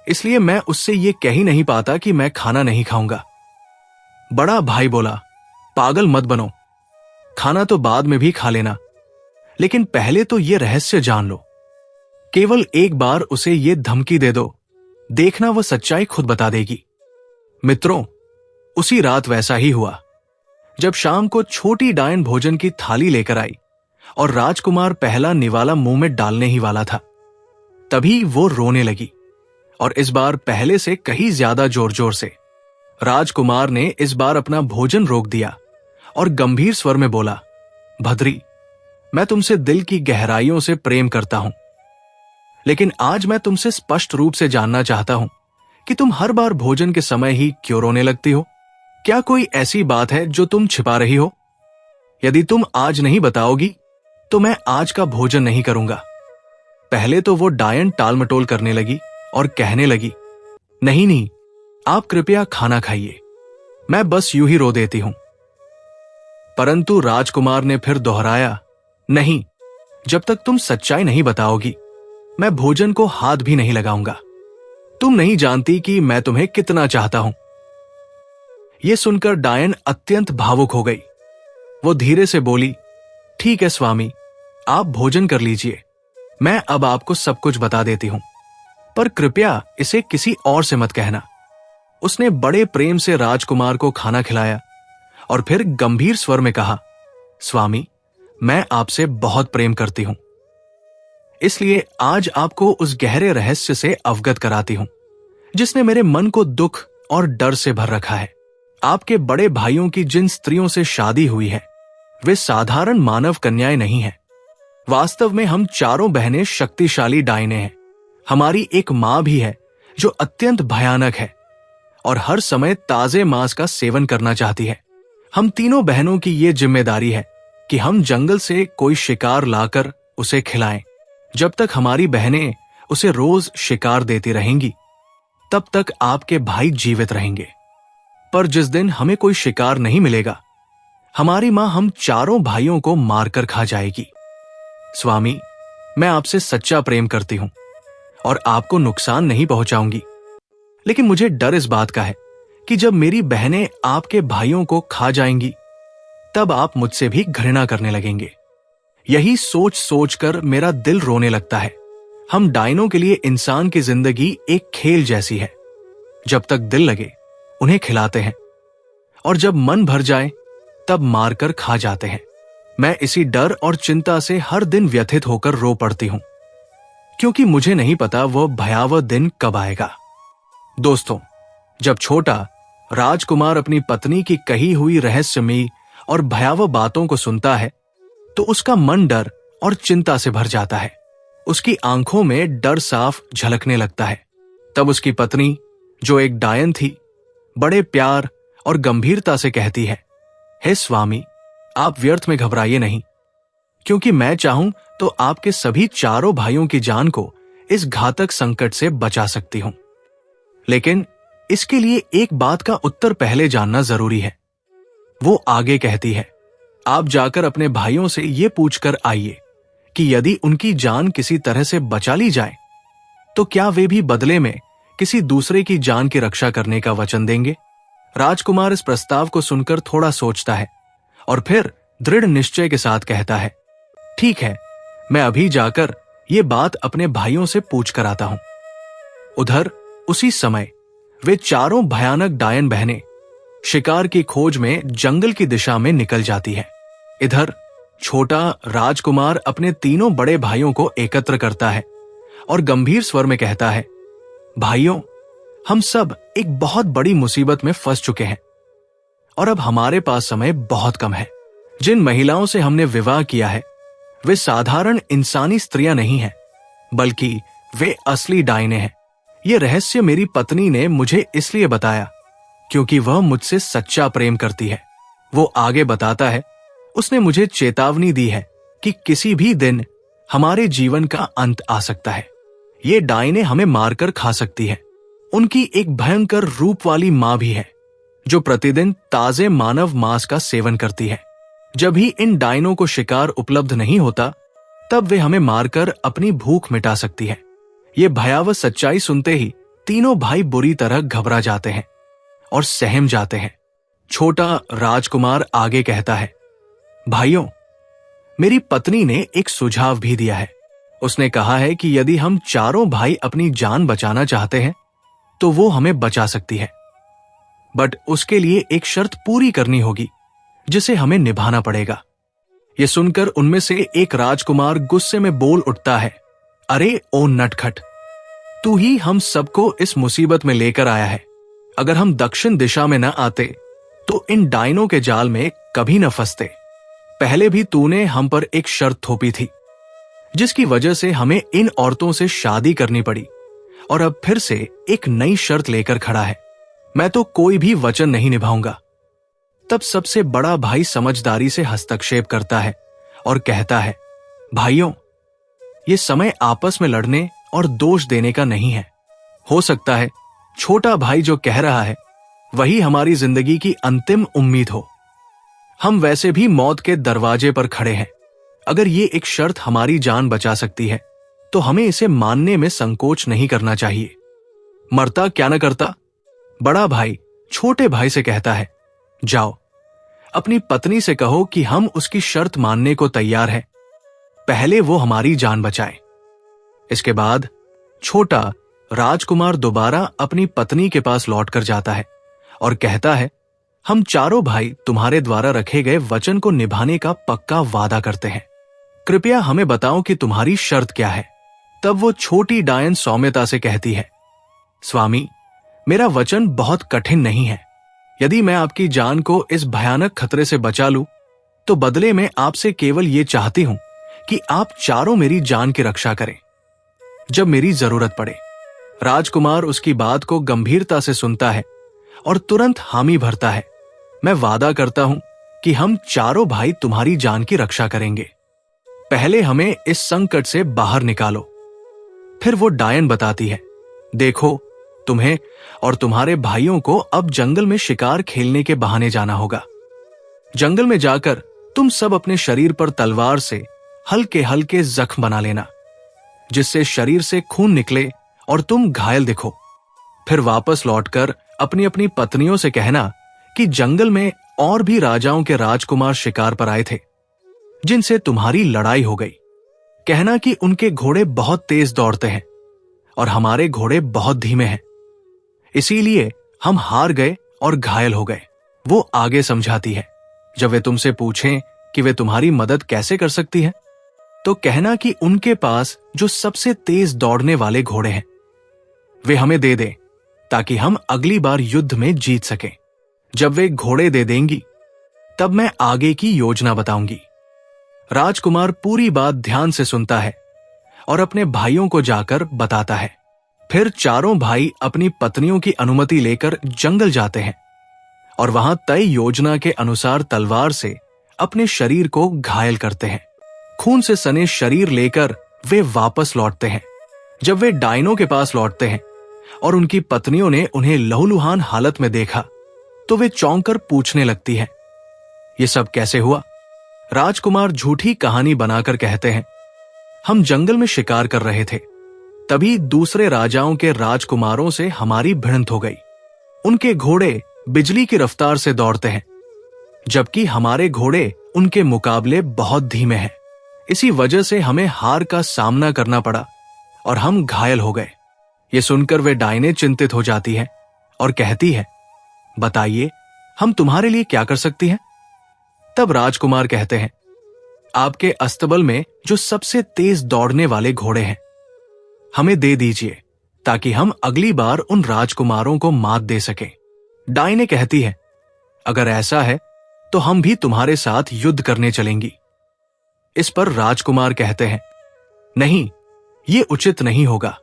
इसलिए मैं उससे ये कह ही नहीं पाता कि मैं खाना नहीं खाऊंगा। बड़ा भाई बोला, पागल मत बनो, खाना तो बाद में भी खा लेना, लेकिन पहले तो ये रहस्य जान लो। केवल एक बार उसे ये धमकी दे दो, देखना वह सच्चाई खुद बता देगी। मित्रों, उसी रात वैसा ही हुआ। जब शाम को छोटी डायन भोजन की थाली लेकर आई और राजकुमार पहला निवाला मुंह में डालने ही वाला था, तभी वो रोने लगी, और इस बार पहले से कहीं ज्यादा जोर जोर से। राजकुमार ने इस बार अपना भोजन रोक दिया और गंभीर स्वर में बोला, भद्री, मैं तुमसे दिल की गहराइयों से प्रेम करता हूं, लेकिन आज मैं तुमसे स्पष्ट रूप से जानना चाहता हूं कि तुम हर बार भोजन के समय ही क्यों रोने लगती हो। क्या कोई ऐसी बात है जो तुम छिपा रही हो? यदि तुम आज नहीं बताओगी तो मैं आज का भोजन नहीं करूंगा। पहले तो वो डायन टालमटोल करने लगी और कहने लगी, नहीं नहीं, आप कृपया खाना खाइए, मैं बस यूं ही रो देती हूं। परंतु राजकुमार ने फिर दोहराया, नहीं, जब तक तुम सच्चाई नहीं बताओगी मैं भोजन को हाथ भी नहीं लगाऊंगा। तुम नहीं जानती कि मैं तुम्हें कितना चाहता हूं। यह सुनकर डायन अत्यंत भावुक हो गई। वो धीरे से बोली, ठीक है स्वामी, आप भोजन कर लीजिए, मैं अब आपको सब कुछ बता देती हूं, पर कृपया इसे किसी और से मत कहना। उसने बड़े प्रेम से राजकुमार को खाना खिलाया और फिर गंभीर स्वर में कहा, स्वामी, मैं आपसे बहुत प्रेम करती हूं, इसलिए आज आपको उस गहरे रहस्य से अवगत कराती हूं जिसने मेरे मन को दुख और डर से भर रखा है। आपके बड़े भाइयों की जिन स्त्रियों से शादी हुई है वे साधारण मानव कन्याएं नहीं हैं। वास्तव में हम चारों बहनें शक्तिशाली डायने हैं। हमारी एक मां भी है जो अत्यंत भयानक है और हर समय ताजे मांस का सेवन करना चाहती है। हम तीनों बहनों की ये जिम्मेदारी है कि हम जंगल से कोई शिकार लाकर उसे खिलाएं। जब तक हमारी बहनें उसे रोज शिकार देती रहेंगी तब तक आपके भाई जीवित रहेंगे। पर जिस दिन हमें कोई शिकार नहीं मिलेगा, हमारी मां हम चारों भाइयों को मारकर खा जाएगी। स्वामी, मैं आपसे सच्चा प्रेम करती हूं और आपको नुकसान नहीं पहुंचाऊंगी। लेकिन मुझे डर इस बात का है कि जब मेरी बहनें आपके भाइयों को खा जाएंगी, तब आप मुझसे भी घृणा करने लगेंगे। यही सोच सोचकर मेरा दिल रोने लगता है। हम डायनों के लिए इंसान की जिंदगी एक खेल जैसी है। जब तक दिल लगे उन्हें खिलाते हैं, और जब मन भर जाए तब मारकर खा जाते हैं। मैं इसी डर और चिंता से हर दिन व्यथित होकर रो पड़ती हूं, क्योंकि मुझे नहीं पता वह भयावह दिन कब आएगा। दोस्तों, जब छोटा राजकुमार अपनी पत्नी की कही हुई रहस्यमयी और भयावह बातों को सुनता है, तो उसका मन डर और चिंता से भर जाता है। उसकी आंखों में डर साफ झलकने लगता है। तब उसकी पत्नी, जो एक डायन थी, बड़े प्यार और गंभीरता से कहती है, हे स्वामी, आप व्यर्थ में घबराइए नहीं, क्योंकि मैं चाहूं तो आपके सभी चारों भाइयों की जान को इस घातक संकट से बचा सकती हूं। लेकिन इसके लिए एक बात का उत्तर पहले जानना जरूरी है। वो आगे कहती है, आप जाकर अपने भाइयों से ये पूछकर आइए कि यदि उनकी जान किसी तरह से बचा ली जाए, तो क्या वे भी बदले में किसी दूसरे की जान की रक्षा करने का वचन देंगे। राजकुमार इस प्रस्ताव को सुनकर थोड़ा सोचता है और फिर दृढ़ निश्चय के साथ कहता है, ठीक है, मैं अभी जाकर ये बात अपने भाइयों से पूछ कर आता हूं। उधर उसी समय वे चारों भयानक डायन बहनें शिकार की खोज में जंगल की दिशा में निकल जाती है। इधर छोटा राजकुमार अपने तीनों बड़े भाइयों को एकत्र करता है और गंभीर स्वर में कहता है, भाइयों, हम सब एक बहुत बड़ी मुसीबत में फंस चुके हैं और अब हमारे पास समय बहुत कम है। जिन महिलाओं से हमने विवाह किया है, वे साधारण इंसानी स्त्रियां नहीं हैं, बल्कि वे असली डायने हैं। यह रहस्य मेरी पत्नी ने मुझे इसलिए बताया क्योंकि वह मुझसे सच्चा प्रेम करती है। वो आगे बताता है, उसने मुझे चेतावनी दी है कि किसी भी दिन हमारे जीवन का अंत आ सकता है। ये डायने हमें मारकर खा सकती है। उनकी एक भयंकर रूप वाली मां भी है, जो प्रतिदिन ताजे मानव मांस का सेवन करती है। जब भी इन डायनों को शिकार उपलब्ध नहीं होता, तब वे हमें मारकर अपनी भूख मिटा सकती है। ये भयावह सच्चाई सुनते ही तीनों भाई बुरी तरह घबरा जाते हैं और सहम जाते हैं। छोटा राजकुमार आगे कहता है, भाइयों, मेरी पत्नी ने एक सुझाव भी दिया है। उसने कहा है कि यदि हम चारों भाई अपनी जान बचाना चाहते हैं, तो वो हमें बचा सकती है, बट उसके लिए एक शर्त पूरी करनी होगी जिसे हमें निभाना पड़ेगा। यह सुनकर उनमें से एक राजकुमार गुस्से में बोल उठता है, अरे ओ नटखट, तू ही हम सबको इस मुसीबत में लेकर आया है। अगर हम दक्षिण दिशा में न आते तो इन डायनों के जाल में कभी न फंसते। पहले भी तूने हम पर एक शर्त थोपी थी, जिसकी वजह से हमें इन औरतों से शादी करनी पड़ी, और अब फिर से एक नई शर्त लेकर खड़ा है। मैं तो कोई भी वचन नहीं निभाऊंगा। तब सबसे बड़ा भाई समझदारी से हस्तक्षेप करता है और कहता है, भाइयों, ये समय आपस में लड़ने और दोष देने का नहीं है। हो सकता है छोटा भाई जो कह रहा है वही हमारी जिंदगी की अंतिम उम्मीद हो। हम वैसे भी मौत के दरवाजे पर खड़े हैं। अगर ये एक शर्त हमारी जान बचा सकती है, तो हमें इसे मानने में संकोच नहीं करना चाहिए। मरता क्या न करता। बड़ा भाई छोटे भाई से कहता है, जाओ अपनी पत्नी से कहो कि हम उसकी शर्त मानने को तैयार हैं, पहले वो हमारी जान बचाए। इसके बाद छोटा राजकुमार दोबारा अपनी पत्नी के पास लौटकर जाता है और कहता है, हम चारों भाई तुम्हारे द्वारा रखे गए वचन को निभाने का पक्का वादा करते हैं। कृपया हमें बताओ कि तुम्हारी शर्त क्या है। तब वो छोटी डायन सौम्यता से कहती है, स्वामी, मेरा वचन बहुत कठिन नहीं है। यदि मैं आपकी जान को इस भयानक खतरे से बचा लूं, तो बदले में आपसे केवल ये चाहती हूं कि आप चारों मेरी जान की रक्षा करें जब मेरी जरूरत पड़े। राजकुमार उसकी बात को गंभीरता से सुनता है और तुरंत हामी भरता है, मैं वादा करता हूं कि हम चारों भाई तुम्हारी जान की रक्षा करेंगे। पहले हमें इस संकट से बाहर निकालो। फिर वो डायन बताती है, देखो, तुम्हें और तुम्हारे भाइयों को अब जंगल में शिकार खेलने के बहाने जाना होगा। जंगल में जाकर तुम सब अपने शरीर पर तलवार से हल्के हल्के जख्म बना लेना। जिससे शरीर से खून निकले और तुम घायल दिखो। फिर वापस लौटकर अपनी अपनी पत्नियों से कहना कि जंगल में और भी राजाओं के राजकुमार शिकार पर आए थे, जिनसे तुम्हारी लड़ाई हो गई। कहना कि उनके घोड़े बहुत तेज दौड़ते हैं और हमारे घोड़े बहुत धीमे हैं, इसीलिए हम हार गए और घायल हो गए। वो आगे समझाती है, जब वे तुमसे पूछें कि वे तुम्हारी मदद कैसे कर सकती है, तो कहना कि उनके पास जो सबसे तेज दौड़ने वाले घोड़े हैं वे हमें दे दें, ताकि हम अगली बार युद्ध में जीत सकें। जब वे घोड़े दे देंगी तब मैं आगे की योजना बताऊंगी। राजकुमार पूरी बात ध्यान से सुनता है और अपने भाइयों को जाकर बताता है। फिर चारों भाई अपनी पत्नियों की अनुमति लेकर जंगल जाते हैं और वहां तय योजना के अनुसार तलवार से अपने शरीर को घायल करते हैं। खून से सने शरीर लेकर वे वापस लौटते हैं। जब वे डायनों के पास लौटते हैं और उनकी पत्नियों ने उन्हें लहूलुहान हालत में देखा, तो वे चौंक कर पूछने लगती हैं, ये सब कैसे हुआ? राजकुमार झूठी कहानी बनाकर कहते हैं, हम जंगल में शिकार कर रहे थे, तभी दूसरे राजाओं के राजकुमारों से हमारी भिड़ंत हो गई। उनके घोड़े बिजली की रफ्तार से दौड़ते हैं, जबकि हमारे घोड़े उनके मुकाबले बहुत धीमे हैं। इसी वजह से हमें हार का सामना करना पड़ा और हम घायल हो गए। ये सुनकर वे डायने चिंतित हो जाती है और कहती है, बताइए, हम तुम्हारे लिए क्या कर सकती हैं? तब राजकुमार कहते हैं, आपके अस्तबल में जो सबसे तेज दौड़ने वाले घोड़े हैं हमें दे दीजिए, ताकि हम अगली बार उन राजकुमारों को मात दे सकें। डायने कहती है, अगर ऐसा है तो हम भी तुम्हारे साथ युद्ध करने चलेंगी। इस पर राजकुमार कहते हैं, नहीं, ये उचित नहीं होगा।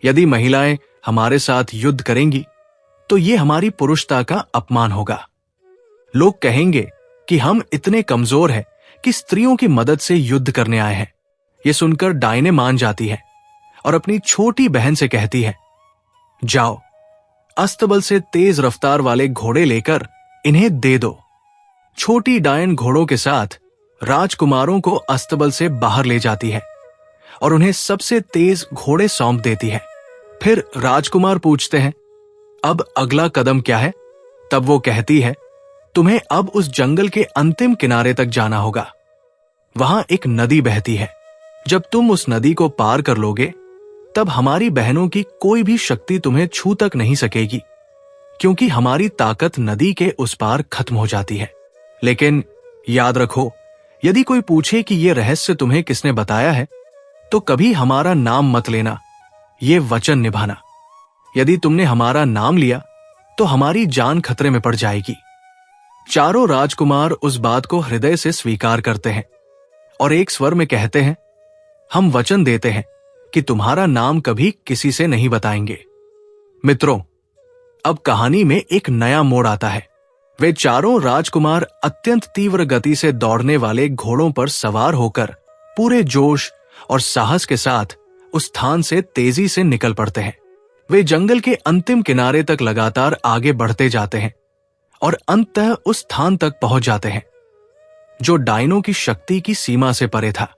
यदि महिलाएं हमारे साथ युद्ध करेंगी तो ये हमारी पुरुषता का अपमान होगा। लोग कहेंगे कि हम इतने कमजोर हैं कि स्त्रियों की मदद से युद्ध करने आए हैं। ये सुनकर डायने मान जाती है और अपनी छोटी बहन से कहती है, जाओ, अस्तबल से तेज रफ्तार वाले घोड़े लेकर इन्हें दे दो। छोटी डायन घोड़ों के साथ राजकुमारों को अस्तबल से बाहर ले जाती है और उन्हें सबसे तेज घोड़े सौंप देती है। फिर राजकुमार पूछते हैं, अब अगला कदम क्या है? तब वो कहती है, तुम्हें अब उस जंगल के अंतिम किनारे तक जाना होगा। वहां एक नदी बहती है। जब तुम उस नदी को पार कर लोगे, तब हमारी बहनों की कोई भी शक्ति तुम्हें छू तक नहीं सकेगी, क्योंकि हमारी ताकत नदी के उस पार खत्म हो जाती है। लेकिन याद रखो, यदि कोई पूछे कि यह रहस्य तुम्हें किसने बताया है, तो कभी हमारा नाम मत लेना, ये वचन निभाना। यदि तुमने हमारा नाम लिया तो हमारी जान खतरे में पड़ जाएगी। चारों राजकुमार उस बात को हृदय से स्वीकार करते हैं और एक स्वर में कहते हैं, हम वचन देते हैं कि तुम्हारा नाम कभी किसी से नहीं बताएंगे। मित्रों, अब कहानी में एक नया मोड़ आता है। वे चारों राजकुमार अत्यंत तीव्र गति से दौड़ने वाले घोड़ों पर सवार होकर पूरे जोश और साहस के साथ उस स्थान से तेजी से निकल पड़ते हैं। वे जंगल के अंतिम किनारे तक लगातार आगे बढ़ते जाते हैं और अंततः उस स्थान तक पहुंच जाते हैं जो डायनों की शक्ति की सीमा से परे था।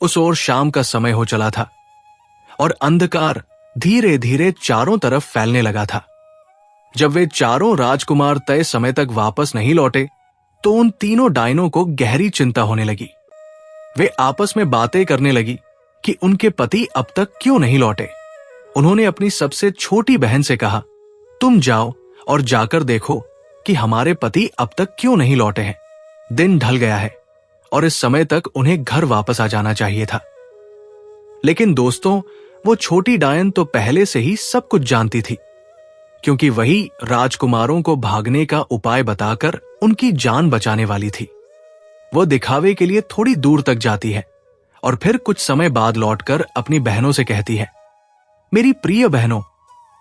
उस ओर शाम का समय हो चला था और अंधकार धीरे धीरे चारों तरफ फैलने लगा था। जब वे चारों राजकुमार तय समय तक वापस नहीं लौटे, तो उन तीनों डायनों को गहरी चिंता होने लगी। वे आपस में बातें करने लगी कि उनके पति अब तक क्यों नहीं लौटे। उन्होंने अपनी सबसे छोटी बहन से कहा, तुम जाओ और जाकर देखो कि हमारे पति अब तक क्यों नहीं लौटे हैं। दिन ढल गया है और इस समय तक उन्हें घर वापस आ जाना चाहिए था। लेकिन दोस्तों, वो छोटी डायन तो पहले से ही सब कुछ जानती थी, क्योंकि वही राजकुमारों को भागने का उपाय बताकर उनकी जान बचाने वाली थी। वो दिखावे के लिए थोड़ी दूर तक जाती है और फिर कुछ समय बाद लौटकर अपनी बहनों से कहती है, मेरी प्रिय बहनों,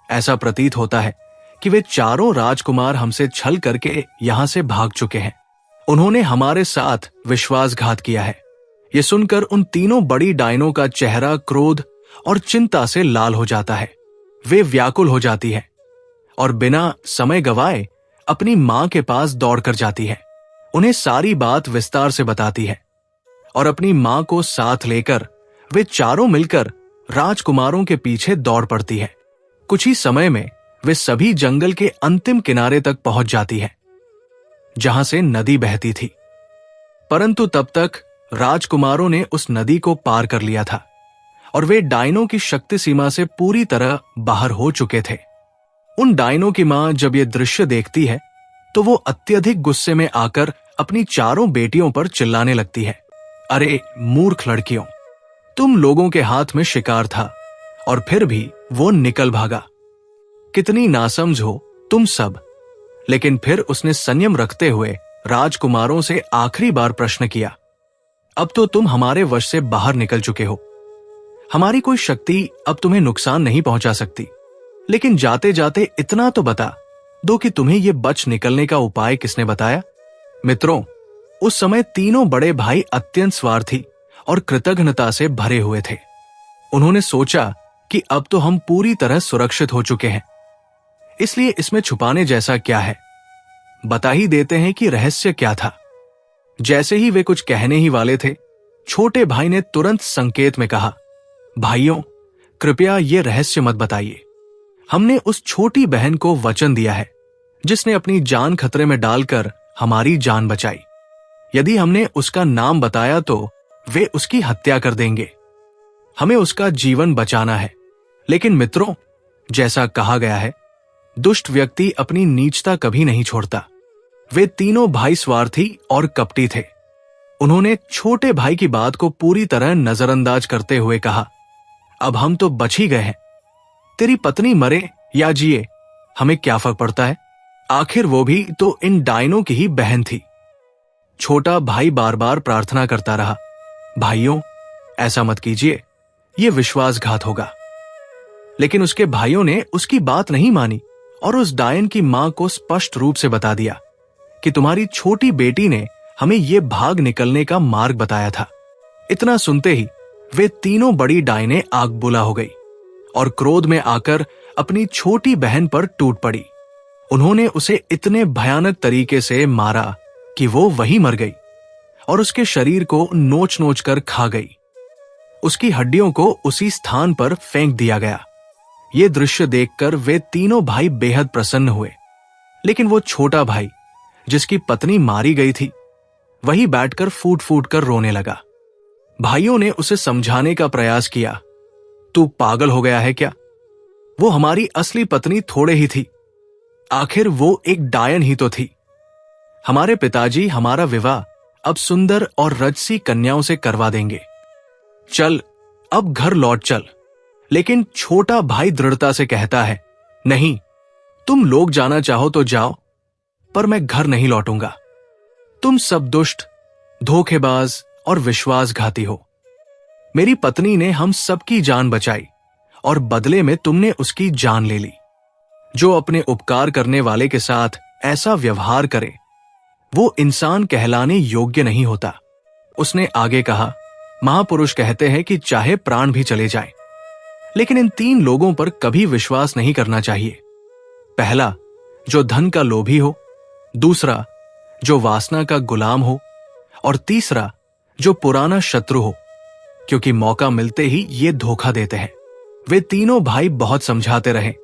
ऐसा प्रतीत होता है कि वे चारों राजकुमार हमसे छल करके यहां से भाग चुके हैं। उन्होंने हमारे साथ विश्वासघात किया है। ये सुनकर उन तीनों बड़ी डायनों का चेहरा क्रोध और चिंता से लाल हो जाता है। वे व्याकुल हो जाती है और बिना समय गवाए अपनी मां के पास दौड़कर जाती है। उन्हें सारी बात विस्तार से बताती है और अपनी मां को साथ लेकर वे चारों मिलकर राजकुमारों के पीछे दौड़ पड़ती है। कुछ ही समय में वे सभी जंगल के अंतिम किनारे तक पहुंच जाती है, जहां से नदी बहती थी। परंतु तब तक राजकुमारों ने उस नदी को पार कर लिया था और वे डायनों की शक्ति सीमा से पूरी तरह बाहर हो चुके थे। उन डायनों की मां जब ये दृश्य देखती है तो वो अत्यधिक गुस्से में आकर अपनी चारों बेटियों पर चिल्लाने लगती है, अरे मूर्ख लड़कियों, तुम लोगों के हाथ में शिकार था और फिर भी वो निकल भागा। कितनी नासमझ हो तुम सब। लेकिन फिर उसने संयम रखते हुए राजकुमारों से आखिरी बार प्रश्न किया, अब तो तुम हमारे वश से बाहर निकल चुके हो। हमारी कोई शक्ति अब तुम्हें नुकसान नहीं पहुंचा सकती, लेकिन जाते जाते इतना तो बता दो कि तुम्हें यह बच निकलने का उपाय किसने बताया। मित्रों, उस समय तीनों बड़े भाई अत्यंत स्वार्थी और कृतज्ञता से भरे हुए थे। उन्होंने सोचा कि अब तो हम पूरी तरह सुरक्षित हो चुके हैं, इसलिए इसमें छुपाने जैसा क्या है, बता ही देते हैं कि रहस्य क्या था। जैसे ही वे कुछ कहने ही वाले थे, छोटे भाई ने तुरंत संकेत में कहा, भाइयों, कृपया ये रहस्य मत बताइए। हमने उस छोटी बहन को वचन दिया है, जिसने अपनी जान खतरे में डालकर हमारी जान बचाई। यदि हमने उसका नाम बताया तो वे उसकी हत्या कर देंगे। हमें उसका जीवन बचाना है। लेकिन मित्रों, जैसा कहा गया है, दुष्ट व्यक्ति अपनी नीचता कभी नहीं छोड़ता। वे तीनों भाई स्वार्थी और कपटी थे। उन्होंने छोटे भाई की बात को पूरी तरह नजरअंदाज करते हुए कहा, अब हम तो बच ही गए हैं। तेरी पत्नी मरे या जिए, हमें क्या फर्क पड़ता है? आखिर वो भी तो इन डायनों की ही बहन थी। छोटा भाई बार बार प्रार्थना करता रहा, भाइयों, ऐसा मत कीजिए, ये विश्वासघात होगा। लेकिन उसके भाइयों ने उसकी बात नहीं मानी और उस डायन की मां को स्पष्ट रूप से बता दिया कि तुम्हारी छोटी बेटी ने हमें ये भाग निकलने का मार्ग बताया था। इतना सुनते ही वे तीनों बड़ी डायनें आग बुला हो गई और क्रोध में आकर अपनी छोटी बहन पर टूट पड़ी। उन्होंने उसे इतने भयानक तरीके से मारा कि वो वहीं मर गई और उसके शरीर को नोच नोच कर खा गई। उसकी हड्डियों को उसी स्थान पर फेंक दिया गया। ये दृश्य देखकर वे तीनों भाई बेहद प्रसन्न हुए। लेकिन वो छोटा भाई, जिसकी पत्नी मारी गई थी, वही बैठकर फूट फूट कर रोने लगा। भाइयों ने उसे समझाने का प्रयास किया, तू पागल हो गया है क्या? वो हमारी असली पत्नी थोड़े ही थी, आखिर वो एक डायन ही तो थी। हमारे पिताजी हमारा विवाह अब सुंदर और रजसी कन्याओं से करवा देंगे। चल, अब घर लौट चल। लेकिन छोटा भाई दृढ़ता से कहता है, नहीं, तुम लोग जाना चाहो तो जाओ, पर मैं घर नहीं लौटूंगा। तुम सब दुष्ट, धोखेबाज और विश्वासघाती हो। मेरी पत्नी ने हम सबकी जान बचाई और बदले में तुमने उसकी जान ले ली। जो अपने उपकार करने वाले के साथ ऐसा व्यवहार करे, वो इंसान कहलाने योग्य नहीं होता। उसने आगे कहा, महापुरुष कहते हैं कि चाहे प्राण भी चले जाएं, लेकिन इन तीन लोगों पर कभी विश्वास नहीं करना चाहिए। पहला, जो धन का लोभी हो, दूसरा, जो वासना का गुलाम हो, और तीसरा, जो पुराना शत्रु हो, क्योंकि मौका मिलते ही ये धोखा देते हैं। वे तीनों भाई बहुत समझाते रहे,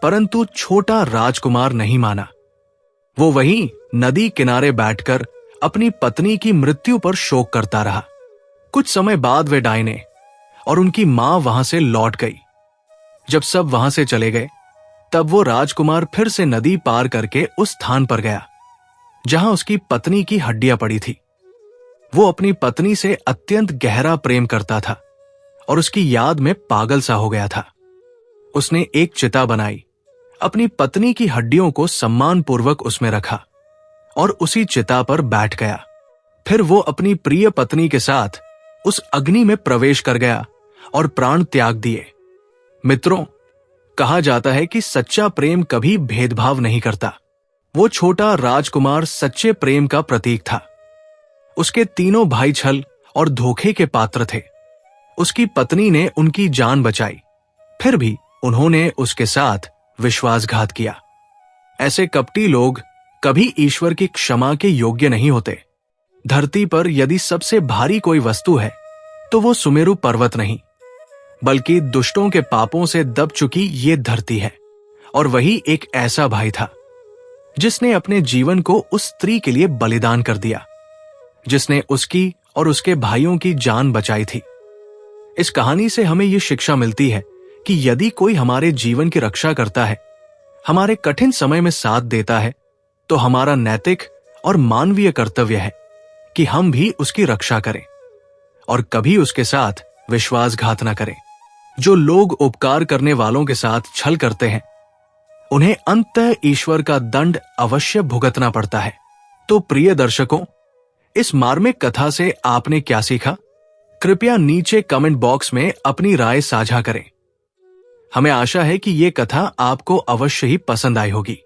परंतु छोटा राजकुमार नहीं माना। वो वहीं नदी किनारे बैठकर अपनी पत्नी की मृत्यु पर शोक करता रहा। कुछ समय बाद वे डायने और उनकी मां वहां से लौट गई। जब सब वहां से चले गए, तब वो राजकुमार फिर से नदी पार करके उस स्थान पर गया जहां उसकी पत्नी की हड्डियां पड़ी थी। वो अपनी पत्नी से अत्यंत गहरा प्रेम करता था और उसकी याद में पागल सा हो गया था। उसने एक चिता बनाई, अपनी पत्नी की हड्डियों को सम्मानपूर्वक उसमें रखा और उसी चिता पर बैठ गया। फिर वो अपनी प्रिय पत्नी के साथ उस अग्नि में प्रवेश कर गया और प्राण त्याग दिए। मित्रों, कहा जाता है कि सच्चा प्रेम कभी भेदभाव नहीं करता। वो छोटा राजकुमार सच्चे प्रेम का प्रतीक था। उसके तीनों भाई छल और धोखे के पात्र थे। उसकी पत्नी ने उनकी जान बचाई, फिर भी उन्होंने उसके साथ विश्वासघात किया। ऐसे कपटी लोग कभी ईश्वर की क्षमा के योग्य नहीं होते। धरती पर यदि सबसे भारी कोई वस्तु है तो वो सुमेरु पर्वत नहीं, बल्कि दुष्टों के पापों से दब चुकी ये धरती है। और वही एक ऐसा भाई था जिसने अपने जीवन को उस स्त्री के लिए बलिदान कर दिया, जिसने उसकी और उसके भाइयों की जान बचाई थी। इस कहानी से हमें यह शिक्षा मिलती है कि यदि कोई हमारे जीवन की रक्षा करता है, हमारे कठिन समय में साथ देता है, तो हमारा नैतिक और मानवीय कर्तव्य है कि हम भी उसकी रक्षा करें और कभी उसके साथ विश्वासघात न करें। जो लोग उपकार करने वालों के साथ छल करते हैं, उन्हें अंततः ईश्वर का दंड अवश्य भुगतना पड़ता है। तो प्रिय दर्शकों, इस मार्मिक कथा से आपने क्या सीखा? कृपया नीचे कमेंट बॉक्स में अपनी राय साझा करें। हमें आशा है कि यह कथा आपको अवश्य ही पसंद आई होगी।